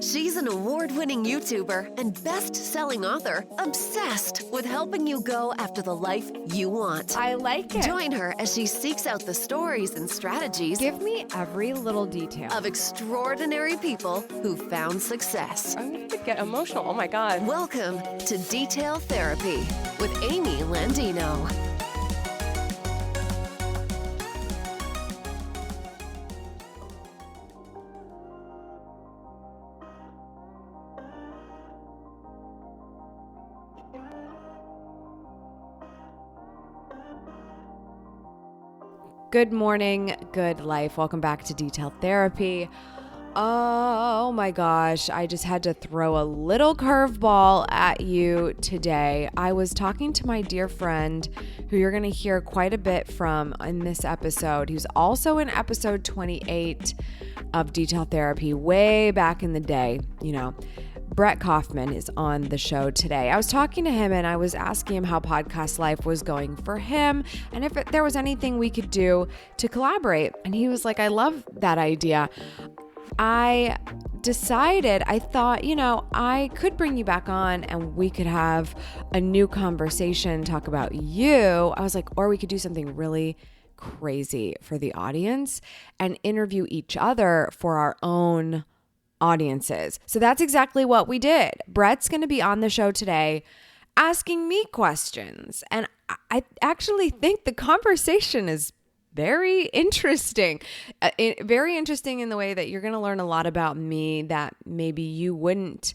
She's an award-winning YouTuber and best-selling author obsessed with helping you go after the life you want. I like it. Join her as she seeks out the stories and strategies Give me every little detail of extraordinary people who found success. I'm going to get emotional. Oh my God. Welcome to Detail Therapy with Amy Landino. Good morning, good life. Welcome back to Detail Therapy. Oh my gosh, I just had to throw a little curveball at you today. I was talking to my dear friend who you're going to hear quite a bit from in this episode. He was also in episode 28 of Detail Therapy way back in the day, Brett Kaufman is on the show today. I was talking to him and I was asking him how podcast life was going for him and if there was anything we could do to collaborate. And he was like, I love that idea. I thought, I could bring you back on and we could have a new conversation, talk about you. I was like, or we could do something really crazy for the audience and interview each other for our own audiences. So that's exactly what we did. Brett's going to be on the show today asking me questions. And I actually think the conversation is very interesting. Very interesting in the way that you're going to learn a lot about me that maybe you wouldn't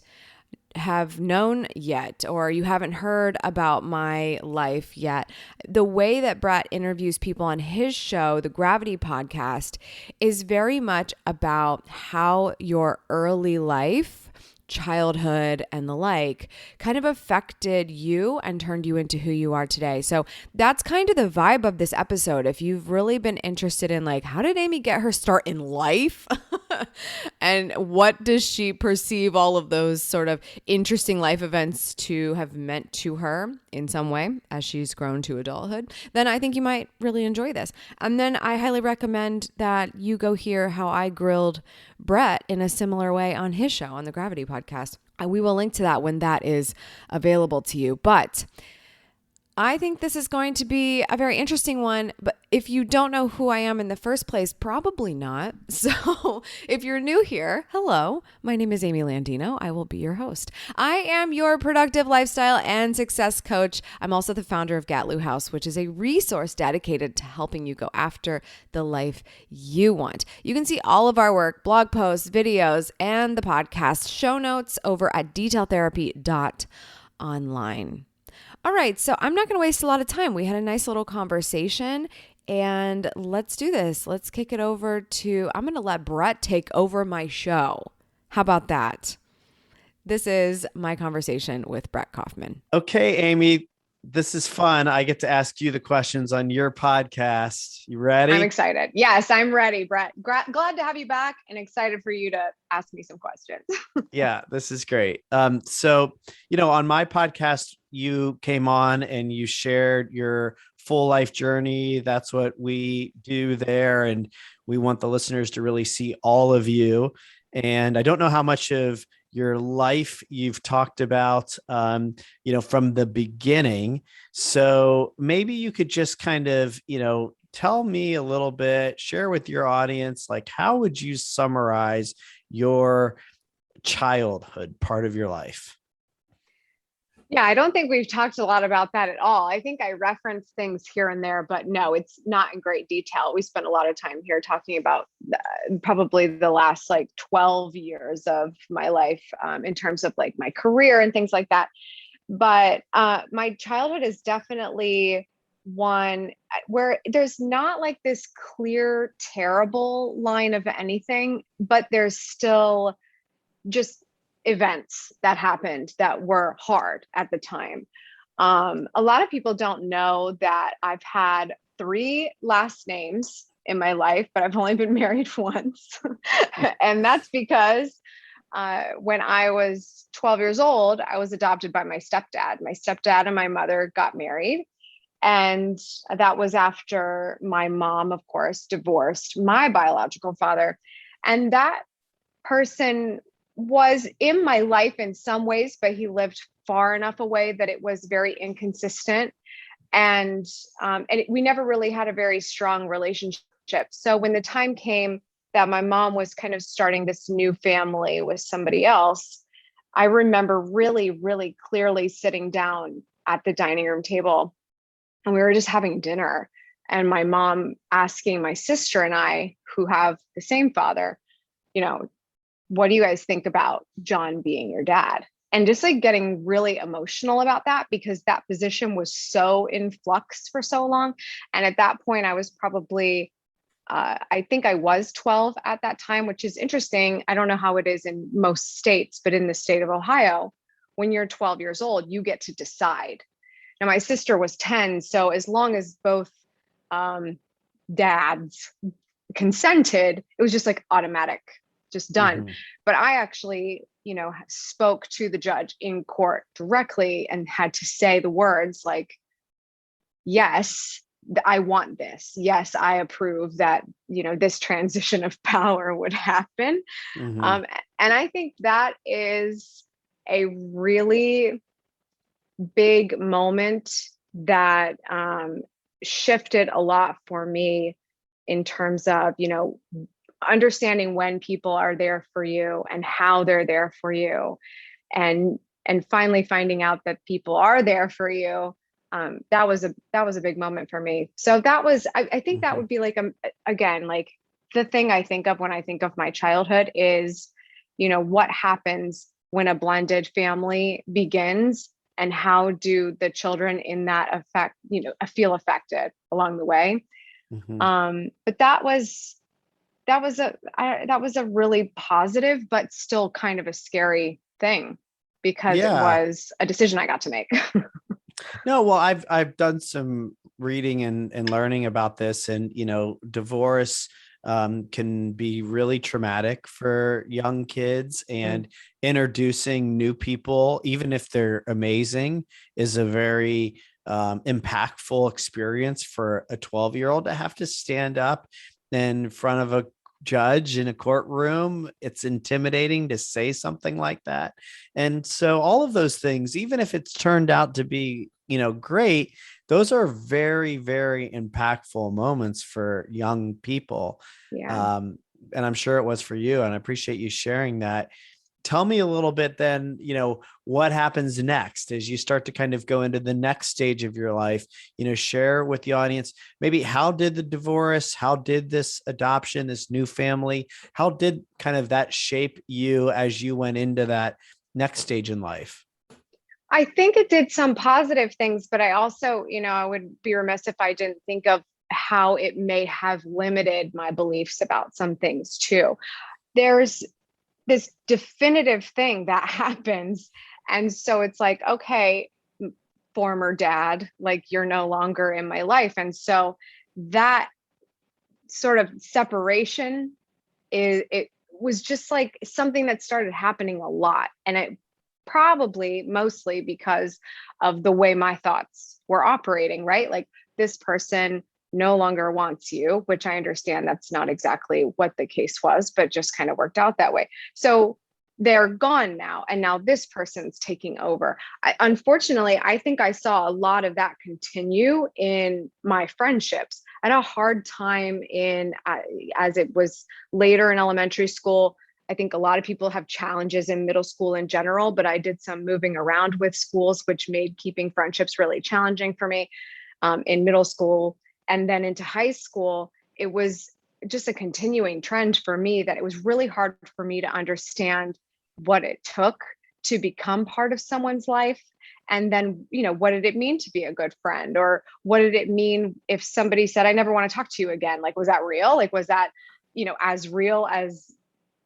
have known yet, or you haven't heard about my life yet. The way that Brett interviews people on his show, the Gravity Podcast, is very much about how your early life, childhood, and the like kind of affected you and turned you into who you are today. So that's kind of the vibe of this episode. If you've really been interested in how did Amy get her start in life? And what does she perceive all of those sort of interesting life events to have meant to her in some way as she's grown to adulthood, then I think you might really enjoy this. And then I highly recommend that you go hear how I grilled Brett in a similar way on his show, on the Gravity Podcast. We will link to that when that is available to you. But I think this is going to be a very interesting one, but if you don't know who I am in the first place, probably not. So if you're new here, hello, my name is Amy Landino. I will be your host. I am your productive lifestyle and success coach. I'm also the founder of Gatlu House, which is a resource dedicated to helping you go after the life you want. You can see all of our work, blog posts, videos, and the podcast show notes over at detailtherapy.online. All right, so I'm not going to waste a lot of time. We had a nice little conversation, and let's do this. Let's kick it over to, I'm going to let Brett take over my show. How about that? This is my conversation with Brett Kaufman. Okay, Amy, this is fun. I get to ask you the questions on your podcast. You ready? I'm excited. Yes, I'm ready, Brett. Glad to have you back and excited for you to ask me some questions. Yeah, this is great. So, on my podcast, you came on and you shared your full life journey. That's what we do there. And we want the listeners to really see all of you. And I don't know how much of your life you've talked about, from the beginning. So maybe you could just kind of, tell me a little bit, share with your audience, how would you summarize your childhood part of your life? Yeah, I don't think we've talked a lot about that at all. I think I referenced things here and there, but no, it's not in great detail. We spent a lot of time here talking about probably the last 12 years of my life in terms of my career and things like that. But my childhood is definitely one where there's not this clear, terrible line of anything, but there's still just events that happened that were hard at the time. A lot of people don't know that I've had 3 last names in my life, but I've only been married once. And that's because when I was 12 years old, I was adopted by my stepdad. My stepdad and my mother got married. And that was after my mom, of course, divorced my biological father. And that person was in my life in some ways, but he lived far enough away that it was very inconsistent. And we never really had a very strong relationship. So when the time came that my mom was kind of starting this new family with somebody else, I remember really, really clearly sitting down at the dining room table, and we were just having dinner. And my mom asking my sister and I, who have the same father, you know, what do you guys think about John being your dad? And just like getting really emotional about that, because that position was so in flux for so long. And at that point, I was probably, I think I was 12 at that time, which is interesting. I don't know how it is in most states, but in the state of Ohio, when you're 12 years old, you get to decide. Now, my sister was 10. So as long as both dads consented, it was just like automatic, just done. Mhm. But I actually, spoke to the judge in court directly and had to say the words like, yes, I want this. Yes, I approve that, this transition of power would happen. Mhm. And I think that is a really big moment that shifted a lot for me in terms of, understanding when people are there for you and how they're there for you, and finally finding out that people are there for you. That was a big moment for me. So that was, I think that Mhm. would be like, again, like the thing I think of when I think of my childhood is, what happens when a blended family begins, and how do the children in that affect, feel affected along the way. Mhm. But that was a really positive, but still kind of a scary thing, because it Yeah. was a decision I got to make. No, well, I've done some reading and learning about this, and divorce can be really traumatic for young kids, Mm. and introducing new people, even if they're amazing, is a very impactful experience for a 12-year-old to have to stand up in front of a judge in a courtroom. It's intimidating to say something like that. And so all of those things, even if it's turned out to be, great, those are very, very impactful moments for young people. Yeah. And I'm sure it was for you. And I appreciate you sharing that. Tell me a little bit then, what happens next as you start to kind of go into the next stage of your life, share with the audience, maybe how did the divorce, how did this adoption, this new family, how did kind of that shape you as you went into that next stage in life? I think it did some positive things, but I also, I would be remiss if I didn't think of how it may have limited my beliefs about some things too. There's this definitive thing that happens. And so it's like, okay, former dad, like you're no longer in my life. And so that sort of separation it was just like something that started happening a lot. And it probably mostly because of the way my thoughts were operating, right? Like, this person no longer wants you, which I understand that's not exactly what the case was, but just kind of worked out that way. So they're gone now, and now this person's taking over. Unfortunately, I think I saw a lot of that continue in my friendships. I had a hard time as it was later in elementary school. I think a lot of people have challenges in middle school in general, but I did some moving around with schools, which made keeping friendships really challenging for me in middle school. And then into high school, it was just a continuing trend for me that it was really hard for me to understand what it took to become part of someone's life. And then, what did it mean to be a good friend? Or what did it mean if somebody said, I never want to talk to you again? Like, was that real? Like, was that, as real as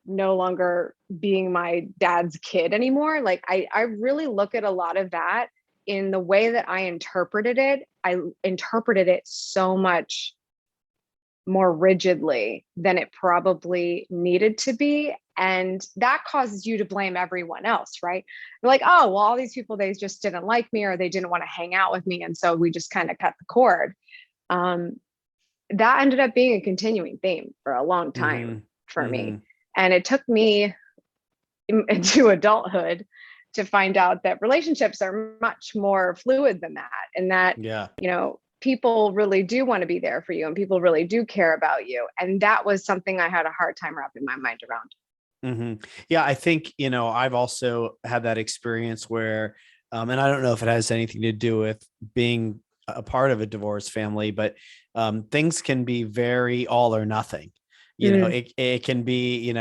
no longer being my dad's kid anymore? Like, I really look at a lot of that in the way that I interpreted it. I interpreted it so much more rigidly than it probably needed to be. And that causes you to blame everyone else, right? You're like, oh, well, all these people, they just didn't like me, or they didn't want to hang out with me. And so we just kind of cut the cord. That ended up being a continuing theme for a long time Mm-hmm. for Mm-hmm. me. And it took me, into adulthood to find out that relationships are much more fluid than that. And that, Yeah. people really do want to be there for you and people really do care about you. And that was something I had a hard time wrapping my mind around. Yeah, I think, I've also had that experience where, and I don't know if it has anything to do with being a part of a divorced family, but things can be very all or nothing. It can be,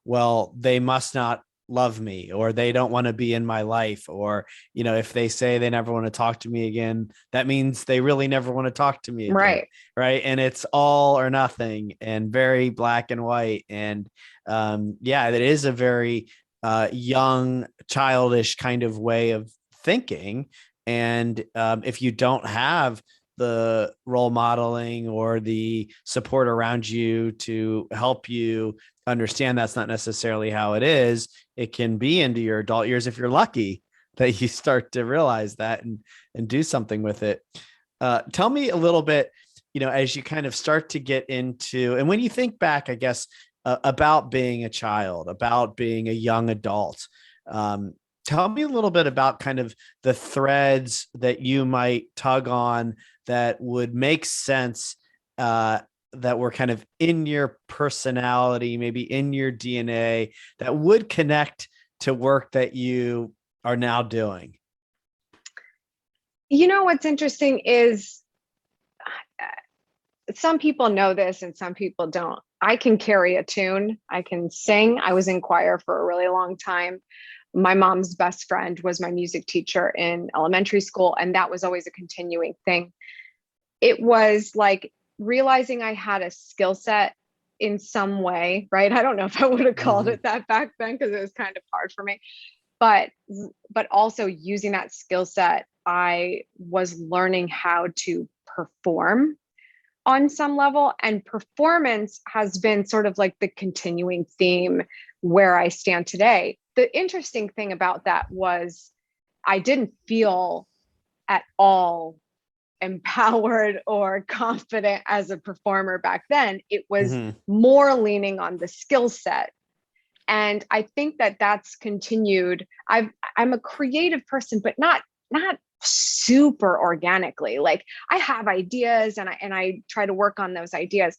well, they must not love me, or they don't want to be in my life, or, if they say they never want to talk to me again, that means they really never want to talk to me again. Right. Right. And it's all or nothing and very black and white. And that is a very young, childish kind of way of thinking. And if you don't have the role modeling or the support around you to help you understand that's not necessarily how it is, it can be into your adult years, if you're lucky, that you start to realize that and do something with it. Tell me a little bit, as you kind of start to get into, and when you think back, I guess, about being a child, about being a young adult, tell me a little bit about kind of the threads that you might tug on that would make sense, that were kind of in your personality, maybe in your DNA, that would connect to work that you are now doing. What's interesting is some people know this and some people don't. I can carry a tune. I can sing. I was in choir for a really long time. My mom's best friend was my music teacher in elementary school, and that was always a continuing thing. It was like realizing I had a skill set in some way, right? I don't know if I would have called it that back then because it was kind of hard for me. But also using that skill set, I was learning how to perform on some level, and performance has been sort of like the continuing theme where I stand today. The interesting thing about that was I didn't feel at all empowered or confident as a performer back then. It was more leaning on the skill set. And I think that that's continued. I'm a creative person, but not super organically. Like I have ideas and I try to work on those ideas,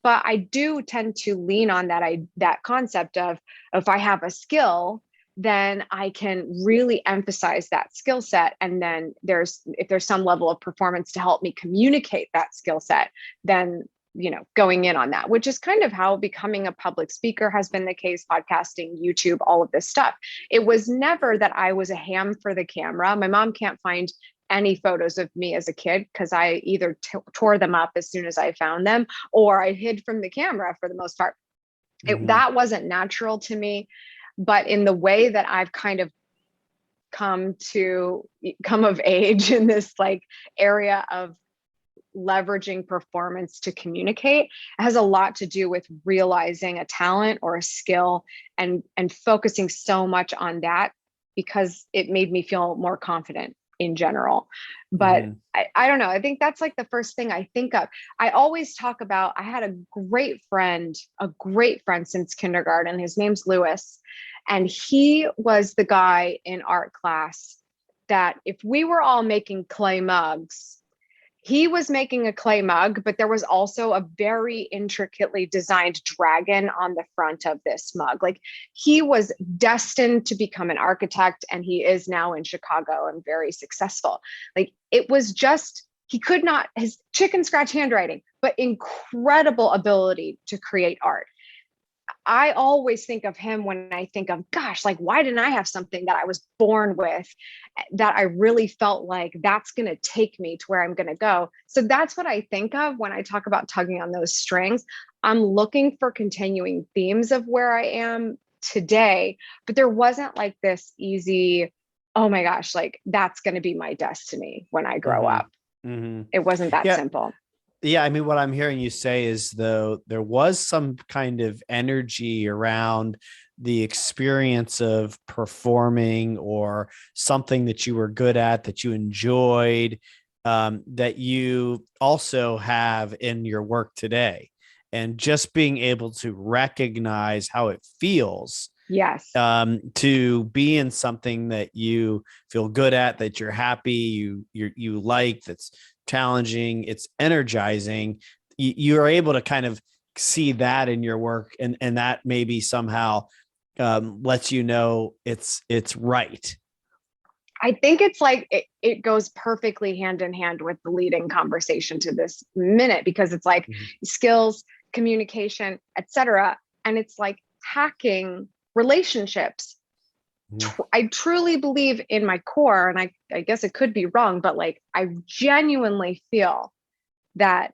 but I do tend to lean on that concept of, if I have a skill, then I can really emphasize that skill set. And then if there's some level of performance to help me communicate that skill set, then, going in on that, which is kind of how becoming a public speaker has been the case, podcasting, YouTube, all of this stuff. It was never that I was a ham for the camera. My mom can't find any photos of me as a kid because I either tore them up as soon as I found them, or I hid from the camera for the most part. That wasn't natural to me. But in the way that I've kind of come of age in this like area of leveraging performance to communicate, it has a lot to do with realizing a talent or a skill and focusing so much on that, because it made me feel more confident in general. But I don't know. I think that's like the first thing I think of. I always talk about, I had a great friend since kindergarten. His name's Lewis. And he was the guy in art class that if we were all making clay mugs, he was making a clay mug, but there was also a very intricately designed dragon on the front of this mug. Like he was destined to become an architect, and he is now in Chicago and very successful. Like it was just, his chicken scratch handwriting, but incredible ability to create art. I always think of him when I think of, gosh, like, why didn't I have something that I was born with that I really felt like that's going to take me to where I'm going to go? So that's what I think of when I talk about tugging on those strings. I'm looking for continuing themes of where I am today, but there wasn't like this easy, oh my gosh, like that's going to be my destiny when I grow up. It wasn't that simple. Yeah, I mean, what I'm hearing you say is, though, there was some kind of energy around the experience of performing or something that you were good at, that you enjoyed, that you also have in your work today. And just being able to recognize how it feels Yes. To be in something that you feel good at, that you're happy, you like, that's challenging, it's energizing. You're able to kind of see that in your work, and that maybe somehow lets you know it's right. I think it's like it goes perfectly hand in hand with the leading conversation to this minute, because it's like skills, communication, etc. And it's like hacking relationships. I truly believe in my core, and I guess it could be wrong, but like I genuinely feel that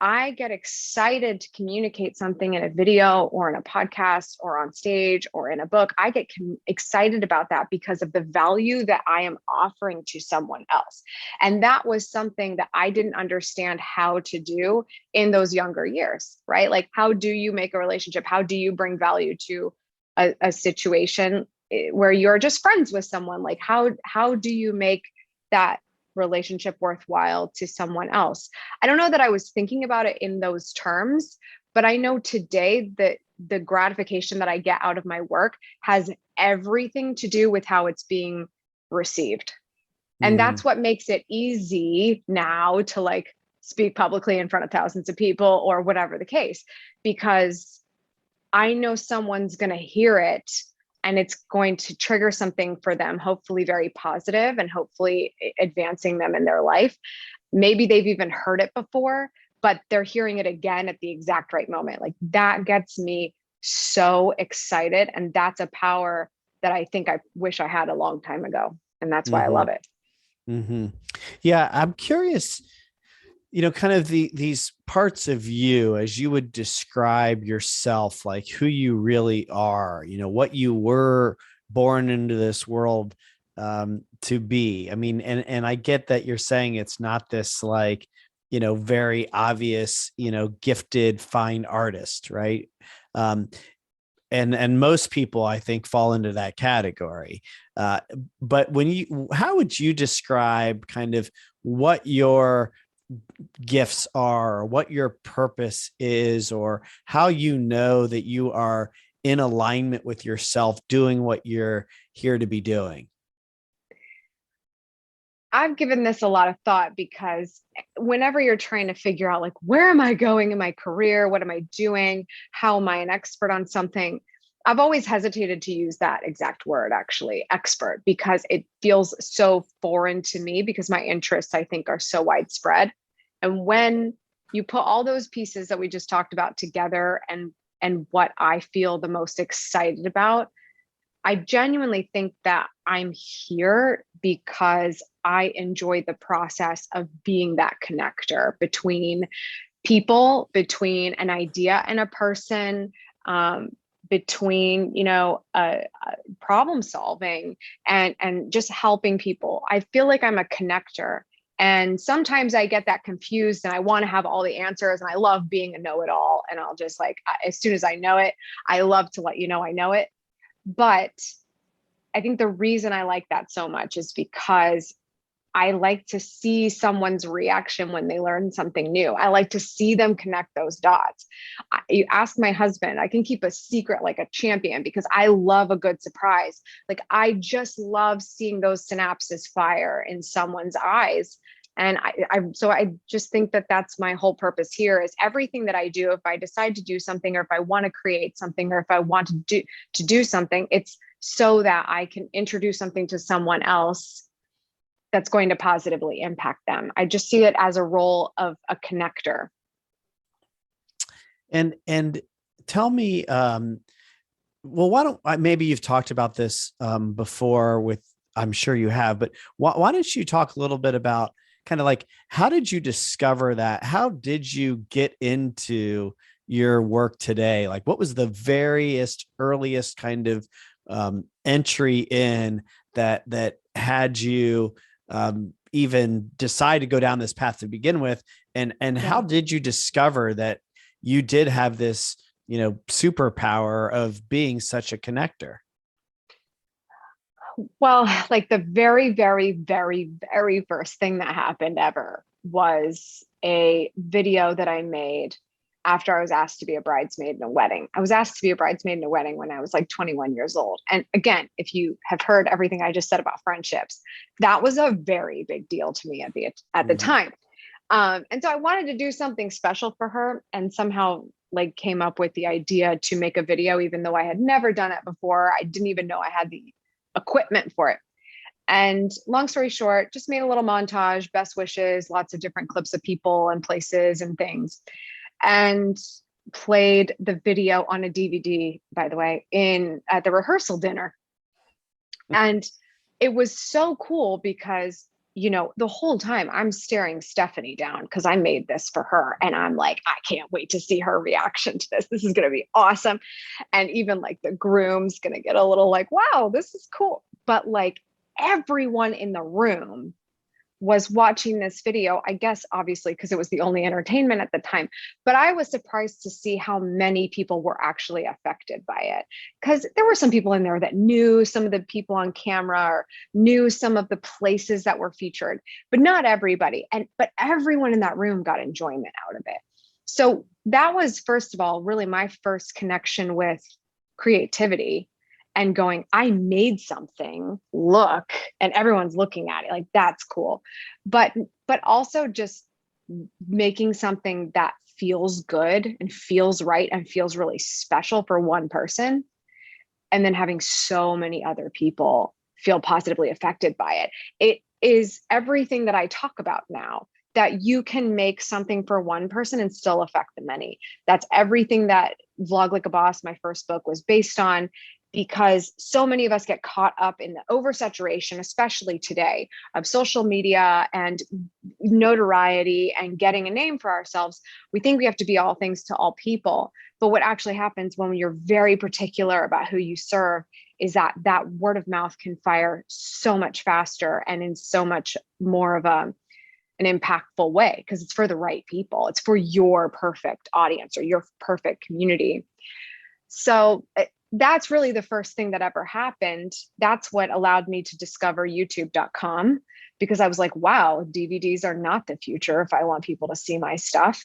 I get excited to communicate something in a video or in a podcast or on stage or in a book. I get excited about that because of the value that I am offering to someone else. And that was something that I didn't understand how to do in those younger years, right? Like, how do you make a relationship? How do you bring value to a situation where you're just friends with someone? Like, how do you make that relationship worthwhile to someone else? I don't know that I was thinking about it in those terms, but I know today that the gratification that I get out of my work has everything to do with how it's being received. And that's what makes it easy now to like speak publicly in front of thousands of people or whatever the case, because I know someone's going to hear it and it's going to trigger something for them, hopefully very positive and hopefully advancing them in their life. Maybe they've even heard it before, but they're hearing it again at the exact right moment. Like, that gets me so excited. And that's a power that I think I wish I had a long time ago. And that's why I love it. Yeah, I'm curious, kind of these parts of you as you would describe yourself, like who you really are, what you were born into this world to be. I mean, and I get that you're saying it's not this like, very obvious, gifted, fine artist, right? And most people, I think, fall into that category. But how would you describe kind of what your gifts are, or what your purpose is, or how you know that you are in alignment with yourself doing what you're here to be doing? I've given this a lot of thought, because whenever you're trying to figure out, like, where am I going in my career? What am I doing? How am I an expert on something? I've always hesitated to use that exact word, actually, expert, because it feels so foreign to me, because my interests, I think, are so widespread. And when you put all those pieces that we just talked about together, and what I feel the most excited about, I genuinely think that I'm here because I enjoy the process of being that connector between people, between an idea and a person, between, problem solving and just helping people. I feel like I'm a connector. And sometimes I get that confused and I want to have all the answers, and I love being a know-it-all. And I'll just like, as soon as I know it, I love to let you know I know it. But I think the reason I like that so much is because I like to see someone's reaction when they learn something new. I like to see them connect those dots. You ask my husband, I can keep a secret like a champion, because I love a good surprise. Like, I just love seeing those synapses fire in someone's eyes. And I just think that that's my whole purpose here, is everything that I do. If I decide to do something, or if I want to create something, or if I want to do something, it's so that I can introduce something to someone else that's going to positively impact them. I just see it as a role of a connector. And tell me, well, why don't maybe you've talked about this before with, I'm sure you have, but why don't you talk a little bit about kind of like, how did you discover that? How did you get into your work today? Like, what was the earliest kind of entry in that had you even decide to go down this path to begin with? And how did you discover that you did have this, superpower of being such a connector? Well, like the very, very, very, very first thing that happened ever was a video that I made after I was asked to be a bridesmaid in a wedding. I was asked to be a bridesmaid in a wedding when I was like 21 years old. And again, if you have heard everything I just said about friendships, that was a very big deal to me at the time. And so I wanted to do something special for her, and somehow like came up with the idea to make a video, even though I had never done it before. I didn't even know I had the equipment for it. And long story short, just made a little montage, best wishes, lots of different clips of people and places and things, and played the video on a DVD, by the way, at the rehearsal dinner. And it was so cool because, the whole time I'm staring Stephanie down because I made this for her. And I'm like, I can't wait to see her reaction to this. This is going to be awesome. And even like the groom's going to get a little like, wow, this is cool. But like everyone in the room was watching this video, I guess, obviously, because it was the only entertainment at the time. But I was surprised to see how many people were actually affected by it. Because there were some people in there that knew some of the people on camera or knew some of the places that were featured, but not everybody. But everyone in that room got enjoyment out of it. So that was, first of all, really my first connection with creativity and going, I made something, look, and everyone's looking at it like, that's cool. But also just making something that feels good and feels right and feels really special for one person, and then having so many other people feel positively affected by it. It is everything that I talk about now, that you can make something for one person and still affect the many. That's everything that Vlog Like a Boss, my first book, was based on, because so many of us get caught up in the oversaturation, especially today, of social media and notoriety and getting a name for ourselves. We think we have to be all things to all people. But what actually happens when you're very particular about who you serve is that word of mouth can fire so much faster and in so much more of an impactful way, because it's for the right people. It's for your perfect audience or your perfect community. So that's really the first thing that ever happened. That's what allowed me to discover youtube.com, because I was like, wow, DVDs are not the future if I want people to see my stuff.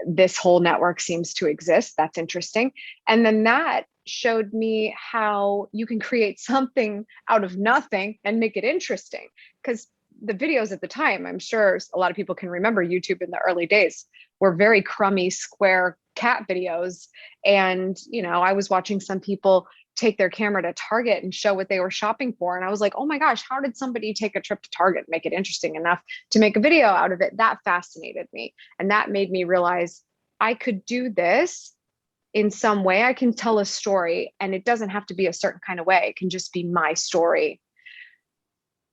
This whole network seems to exist. That's interesting. And then that showed me how you can create something out of nothing and make it interesting. Because the videos at the time, I'm sure a lot of people can remember YouTube in the early days, were very crummy square cat videos. And, I was watching some people take their camera to Target and show what they were shopping for. And I was like, oh my gosh, how did somebody take a trip to Target and make it interesting enough to make a video out of it? That fascinated me. And that made me realize I could do this in some way. I can tell a story, and it doesn't have to be a certain kind of way. It can just be my story.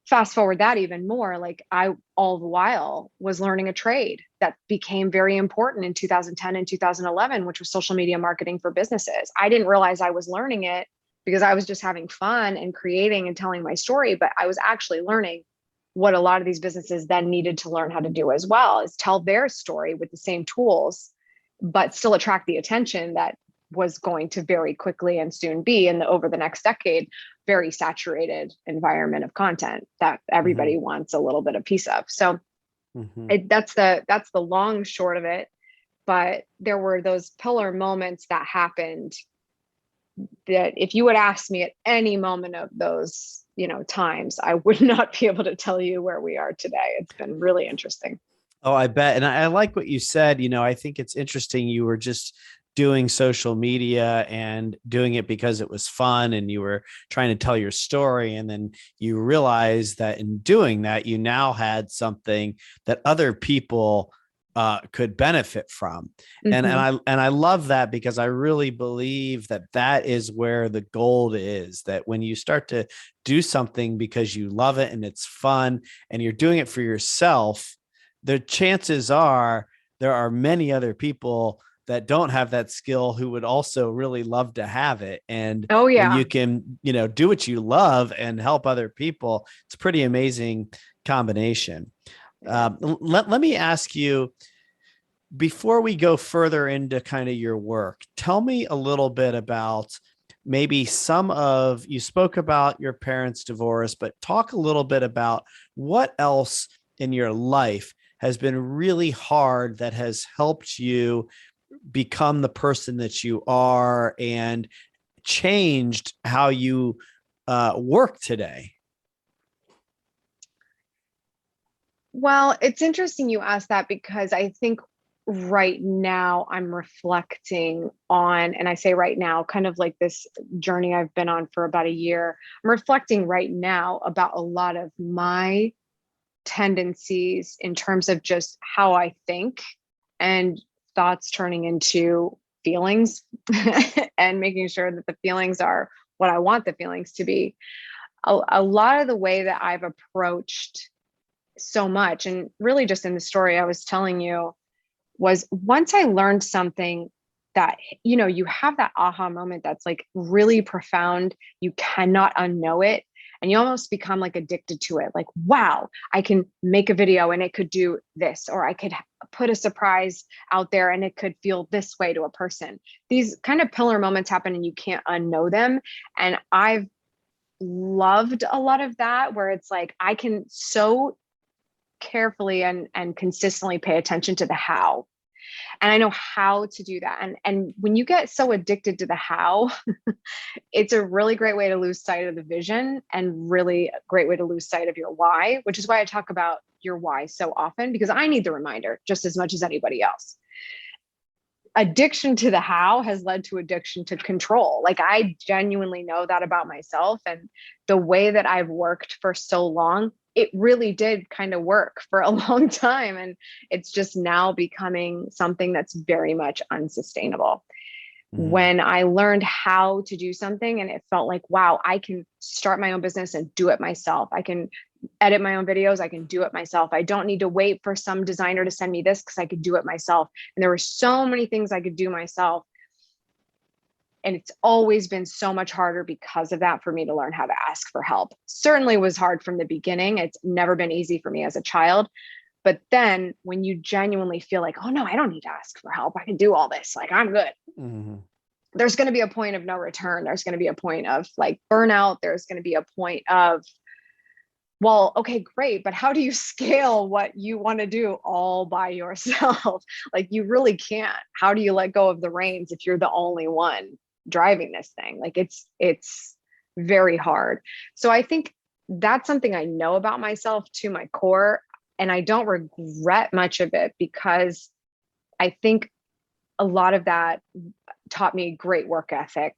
Fast forward that even more, like I all the while was learning a trade that became very important in 2010 and 2011, which was social media marketing for businesses. I didn't realize I was learning it because I was just having fun and creating and telling my story, but I was actually learning what a lot of these businesses then needed to learn how to do as well, is tell their story with the same tools, but still attract the attention that was going to very quickly and soon be over the next decade, very saturated environment of content that everybody wants a little bit of piece of. So that's the long short of it. But there were those pillar moments that happened that if you would ask me at any moment of those, times, I would not be able to tell you where we are today. It's been really interesting. Oh, I bet. And I like what you said. I think it's interesting. You were just doing social media and doing it because it was fun and you were trying to tell your story. And then you realized that in doing that, you now had something that other people could benefit from. And I love that, because I really believe that is where the gold is, that when you start to do something because you love it and it's fun and you're doing it for yourself, the chances are there are many other people that don't have that skill who would also really love to have it. And when you can, do what you love and help other people, it's a pretty amazing combination. Let me ask you, before we go further into kind of your work, tell me a little bit about maybe you spoke about your parents' divorce, but talk a little bit about what else in your life has been really hard that has helped you become the person that you are and changed how you work today? Well, it's interesting you asked that because I think right now I'm reflecting on, and I say right now, kind of like this journey I've been on for about a year. I'm reflecting right now about a lot of my tendencies in terms of just how I think and thoughts turning into feelings and making sure that the feelings are what I want the feelings to be. A lot of the way that I've approached so much, and really just in the story I was telling you, was once I learned something that, you have that aha moment that's like really profound. You cannot unknow it. And you almost become like addicted to it. Like, wow, I can make a video and it could do this, or I could put a surprise out there and it could feel this way to a person. These kind of pillar moments happen and you can't unknow them. And I've loved a lot of that, where it's like I can so carefully and consistently pay attention to the how. And I know how to do that. And when you get so addicted to the how, it's a really great way to lose sight of the vision, and really a great way to lose sight of your why, which is why I talk about your why so often, because I need the reminder just as much as anybody else. Addiction to the how has led to addiction to control. Like, I genuinely know that about myself, and the way that I've worked for so long, it really did kind of work for a long time. And it's just now becoming something that's very much unsustainable. When I learned how to do something and it felt like, wow, I can start my own business and do it myself. I can edit my own videos. I can do it myself. I don't need to wait for some designer to send me this, because I could do it myself. And there were so many things I could do myself. And it's always been so much harder because of that for me to learn how to ask for help. Certainly was hard from the beginning. It's never been easy for me as a child. But then when you genuinely feel like, oh no, I don't need to ask for help, I can do all this, like I'm good. There's going to be a point of no return. There's going to be a point of like burnout. There's going to be a point of, well, okay, great, but how do you scale what you want to do all by yourself? Like, you really can't. How do you let go of the reins if you're the only one driving this thing? Like, it's very hard. So I think that's something I know about myself to my core. And I don't regret much of it, because I think a lot of that taught me great work ethic.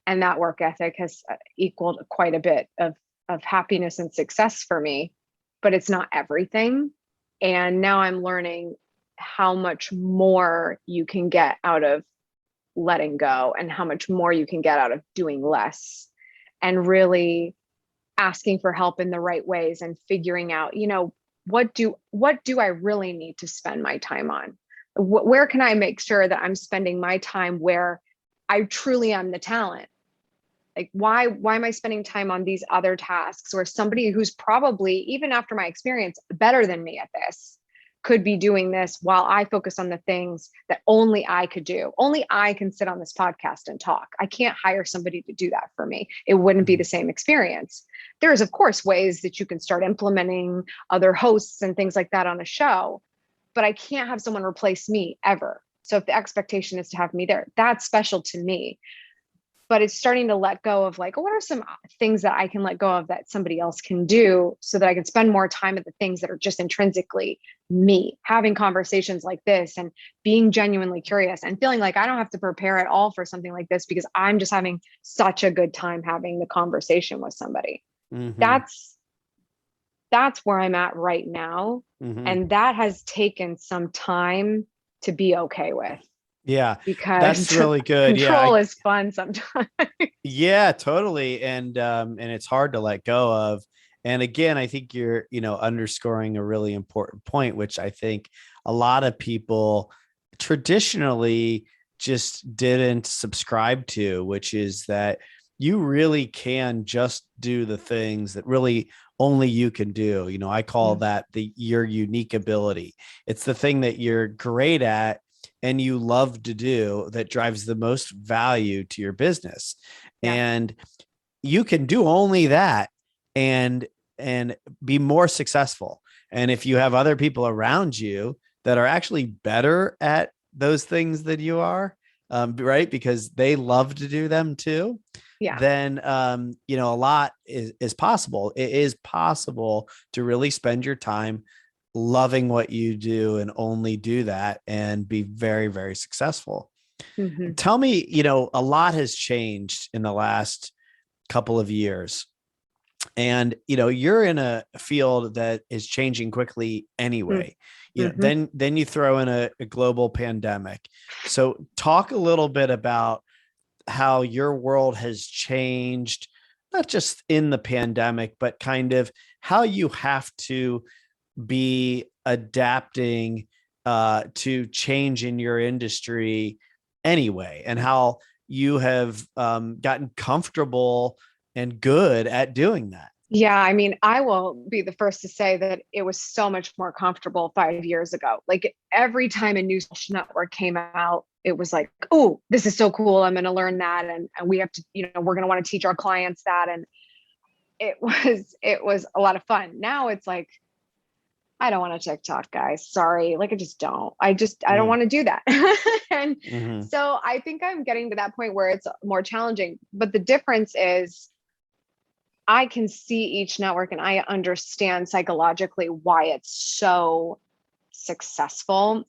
And that work ethic has equaled quite a bit of happiness and success for me, but it's not everything. And now I'm learning how much more you can get out of letting go, and how much more you can get out of doing less, and really asking for help in the right ways, and figuring out, what do I really need to spend my time on? Where can I make sure that I'm spending my time where I truly am the talent? Like, why am I spending time on these other tasks where somebody who's probably, even after my experience, better than me at this could be doing this, while I focus on the things that only I could do? Only I can sit on this podcast and talk. I can't hire somebody to do that for me. It wouldn't be the same experience. There's, of course, ways that you can start implementing other hosts and things like that on a show, but I can't have someone replace me ever. So if the expectation is to have me there, that's special to me. But it's starting to let go of like, what are some things that I can let go of that somebody else can do, so that I can spend more time at the things that are just intrinsically me, having conversations like this and being genuinely curious, and feeling like I don't have to prepare at all for something like this, because I'm just having such a good time having the conversation with somebody. That's where I'm at right now. And that has taken some time to be okay with. Yeah, because that's really good. Control is fun sometimes. Yeah, totally. And it's hard to let go of. And again, I think you're, underscoring a really important point, which I think a lot of people traditionally just didn't subscribe to, which is that you really can just do the things that really only you can do. I call that your unique ability. It's the thing that you're great at and you love to do that drives the most value to your business. Yeah. And you can do only that and be more successful. And if you have other people around you that are actually better at those things than you are, right? Because they love to do them too. Yeah. Then, a lot is possible. It is possible to really spend your time loving what you do and only do that and be very, very successful. Mm-hmm. Tell me, a lot has changed in the last couple of years. And you're in a field that is changing quickly anyway. Mm-hmm. Then you throw in a global pandemic. So talk a little bit about how your world has changed, not just in the pandemic, but kind of how you have to be adapting to change in your industry anyway, and how you have gotten comfortable and good at doing that. Yeah, I mean, I will be the first to say that it was so much more comfortable 5 years ago. Like every time a new social network came out, it was like, oh, this is so cool. I'm going to learn that. And we have to, we're going to want to teach our clients that. And it was a lot of fun. Now it's like, I don't want to TikTok, guys. Sorry. Like, I just don't. I don't want to do that. And so I think I'm getting to that point where it's more challenging. But the difference is I can see each network and I understand psychologically why it's so successful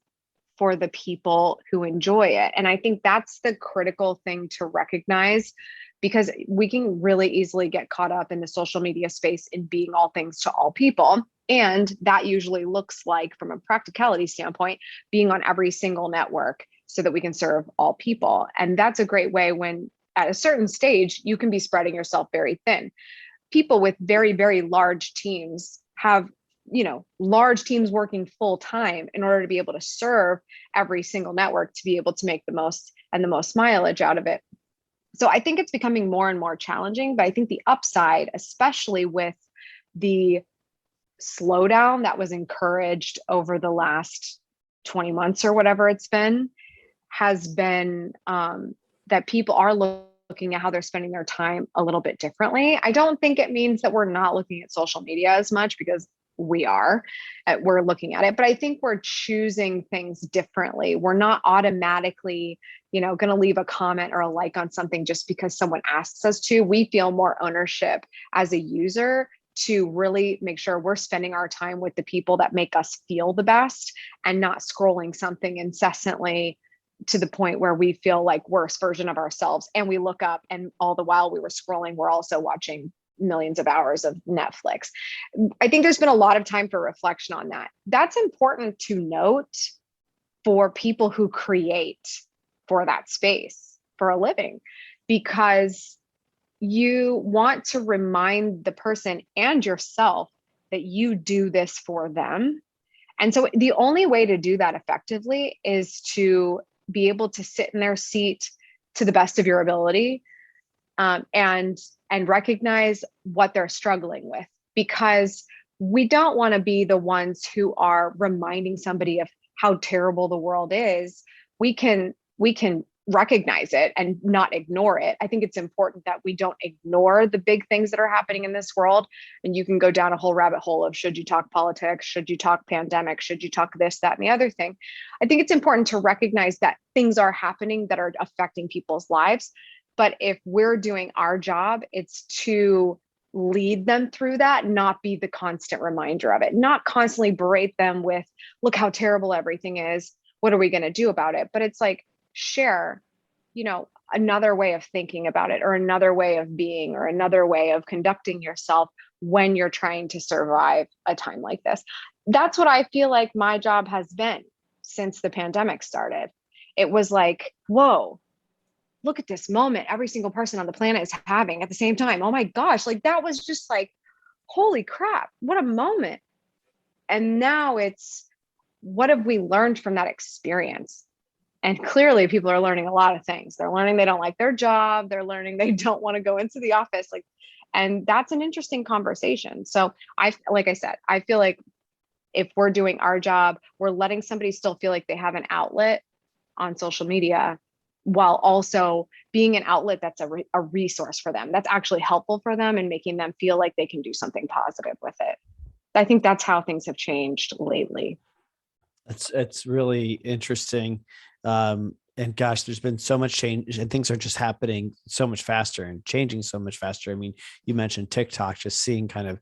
for the people who enjoy it. And I think that's the critical thing to recognize, because we can really easily get caught up in the social media space in being all things to all people. And that usually looks like, from a practicality standpoint, being on every single network so that we can serve all people. And that's a great way when at a certain stage, you can be spreading yourself very thin. People with very, very large teams have, large teams working full time in order to be able to serve every single network, to be able to make the most mileage out of it. So I think it's becoming more and more challenging, but I think the upside, especially with the slowdown that was encouraged over the last 20 months or whatever it's been, has been that people are looking at how they're spending their time a little bit differently. I don't think it means that we're not looking at social media as much, because we're looking at it, but I think we're choosing things differently. We're not automatically, going to leave a comment or a like on something just because someone asks us to. We feel more ownership as a user to really make sure we're spending our time with the people that make us feel the best, and not scrolling something incessantly to the point where we feel like worst version of ourselves. And we look up, and all the while we were scrolling, we're also watching millions of hours of Netflix. I think there's been a lot of time for reflection on that. That's important to note for people who create for that space for a living, because you want to remind the person and yourself that you do this for them. And so the only way to do that effectively is to be able to sit in their seat to the best of your ability, and recognize what they're struggling with, because we don't want to be the ones who are reminding somebody of how terrible the world is. We can recognize it and not ignore it. I think it's important that we don't ignore the big things that are happening in this world. And you can go down a whole rabbit hole of, should you talk politics? Should you talk pandemic? Should you talk this, that, and the other thing? I think it's important to recognize that things are happening that are affecting people's lives. But if we're doing our job, it's to lead them through that, not be the constant reminder of it, not constantly berate them with, look how terrible everything is. What are we going to do about it? But it's like, share, another way of thinking about it, or another way of being, or another way of conducting yourself when you're trying to survive a time like this. That's what I feel like my job has been since the pandemic started. It was like, whoa, look at this moment every single person on the planet is having at the same time. Oh my gosh, like that was just like, holy crap, what a moment. And now it's, what have we learned from that experience? And clearly people are learning a lot of things. They're learning they don't like their job. They're learning they don't want to go into the office. And that's an interesting conversation. So like I said, I feel like if we're doing our job, we're letting somebody still feel like they have an outlet on social media, while also being an outlet that's a resource for them, that's actually helpful for them and making them feel like they can do something positive with it. I think that's how things have changed lately. It's really interesting. And gosh, there's been so much change and things are just happening so much faster and changing so much faster. I mean, you mentioned TikTok, just seeing kind of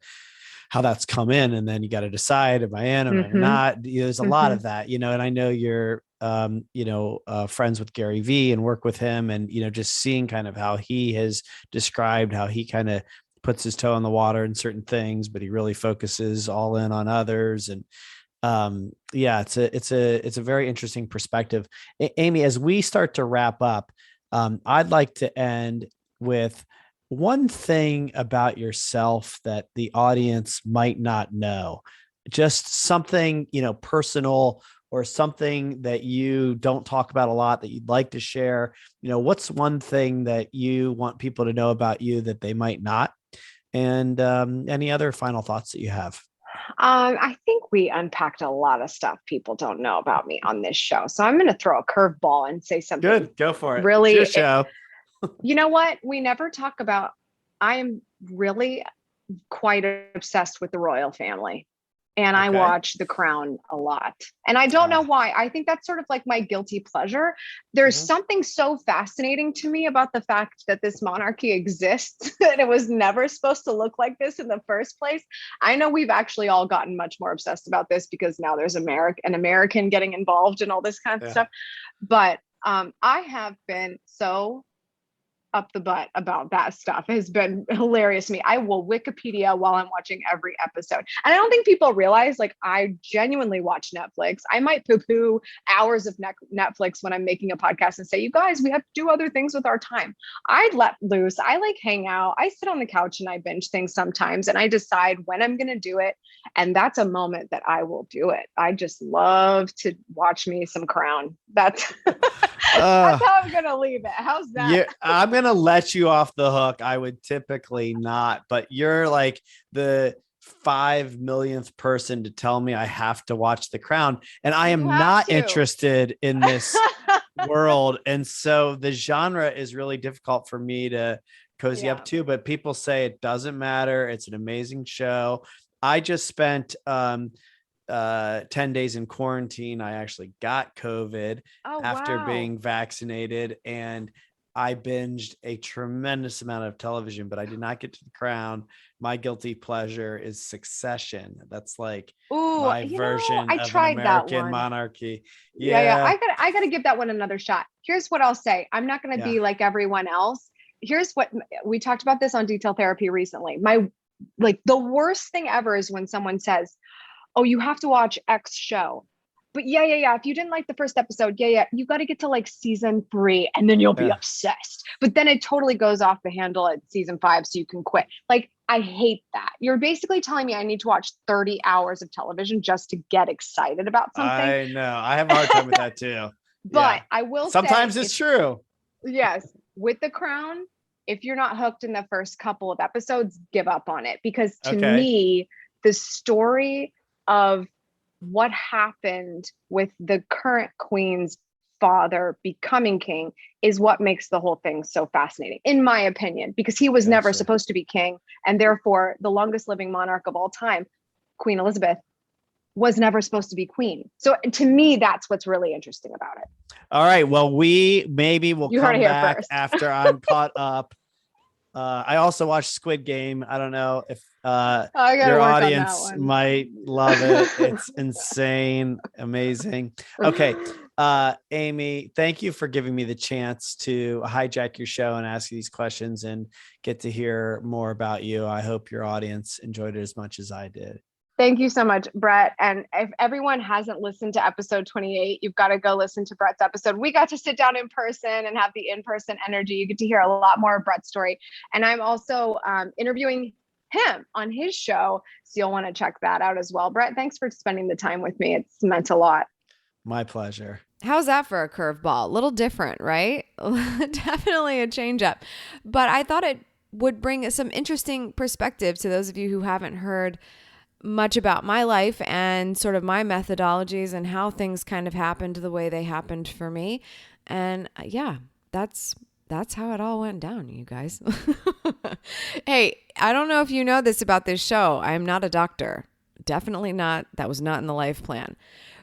how that's come in, and then you got to decide, am I in, am I not? There's a lot of that, and I know you're, friends with Gary Vee and work with him, and, just seeing kind of how he has described how he kind of puts his toe in the water in certain things, but he really focuses all in on others. And yeah, it's a very interesting perspective. Amy, as we start to wrap up, I'd like to end with one thing about yourself that the audience might not know, just something, personal, or something that you don't talk about a lot that you'd like to share. What's one thing that you want people to know about you that they might not? And any other final thoughts that you have? I think we unpacked a lot of stuff people don't know about me on this show. So I'm going to throw a curveball and say something. Good. Go for it. Really, it's your show. You know what? We never talk about, I am really quite obsessed with the royal family. And I watch The Crown a lot. And I don't know why. I think that's sort of like my guilty pleasure. There's something so fascinating to me about the fact that this monarchy exists, and it was never supposed to look like this in the first place. I know we've actually all gotten much more obsessed about this because now there's an American getting involved in all this kind of stuff. But I have been so up the butt about that stuff. It has been hilarious to me. I will Wikipedia while I'm watching every episode. And I don't think people realize, like, I genuinely watch Netflix. I might poo-poo hours of Netflix when I'm making a podcast and say, you guys, we have to do other things with our time. I let loose. I like hang out. I sit on the couch and I binge things sometimes, and I decide when I'm going to do it. And that's a moment that I will do it. I just love to watch me some Crown. That's that's how I'm going to leave it. How's that? Yeah, I'm going to let you off the hook. I would typically not, but you're like the 5 millionth person to tell me I have to watch The Crown, and I am not interested in this world. And so the genre is really difficult for me to cozy up to, but people say it doesn't matter. It's an amazing show. I just spent 10 days in quarantine. I actually got COVID after being vaccinated, and I binged a tremendous amount of television, but I did not get to The Crown. My guilty pleasure is Succession. That's like my version of an American monarchy. Yeah. I gotta give that one another shot. Here's what I'll say. I'm not going to be like everyone else. Here's what we talked about this on Detail Therapy recently. The worst thing ever is when someone says, oh, you have to watch X show. But yeah. If you didn't like the first episode, you got to get to like season 3 and then you'll be obsessed. But then it totally goes off the handle at season 5, so you can quit. Like, I hate that. You're basically telling me I need to watch 30 hours of television just to get excited about something. I know. I have a hard time with that too. But I will sometimes say, it's true. Yes. With The Crown, if you're not hooked in the first couple of episodes, give up on it. Because to me, the story of what happened with the current queen's father becoming king is what makes the whole thing so fascinating, in my opinion, because he was never supposed to be king. And therefore, the longest living monarch of all time, Queen Elizabeth, was never supposed to be queen. So to me, that's what's really interesting about it. All right. Well, we maybe will come back after I'm caught up. I also watched Squid Game. I don't know if your audience might love it. It's insane, amazing. Okay. Amy, thank you for giving me the chance to hijack your show and ask you these questions and get to hear more about you. I hope your audience enjoyed it as much as I did. Thank you so much, Brett. And if everyone hasn't listened to episode 28, you've got to go listen to Brett's episode. We got to sit down in person and have the in-person energy. You get to hear a lot more of Brett's story. And I'm also interviewing him on his show, so you'll want to check that out as well. Brett, thanks for spending the time with me. It's meant a lot. My pleasure. How's that for a curveball? A little different, right? Definitely a change up. But I thought it would bring some interesting perspective to those of you who haven't heard much about my life and sort of my methodologies and how things kind of happened the way they happened for me. And that's how it all went down, you guys. Hey, I don't know if you know this about this show. I'm not a doctor. Definitely not. That was not in the life plan.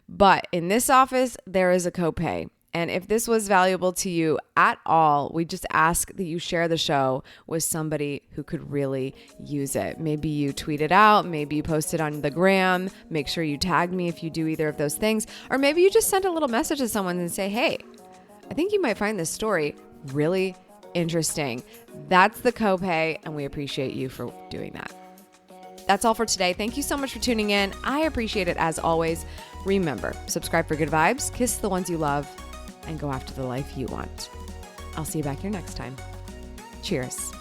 But in this office, there is a copay. And if this was valuable to you at all, we just ask that you share the show with somebody who could really use it. Maybe you tweet it out, maybe you post it on the gram. Make sure you tag me if you do either of those things. Or maybe you just send a little message to someone and say, hey, I think you might find this story really interesting. That's the copay, and we appreciate you for doing that. That's all for today. Thank you so much for tuning in. I appreciate it as always. Remember, subscribe for good vibes, kiss the ones you love, and go after the life you want. I'll see you back here next time. Cheers.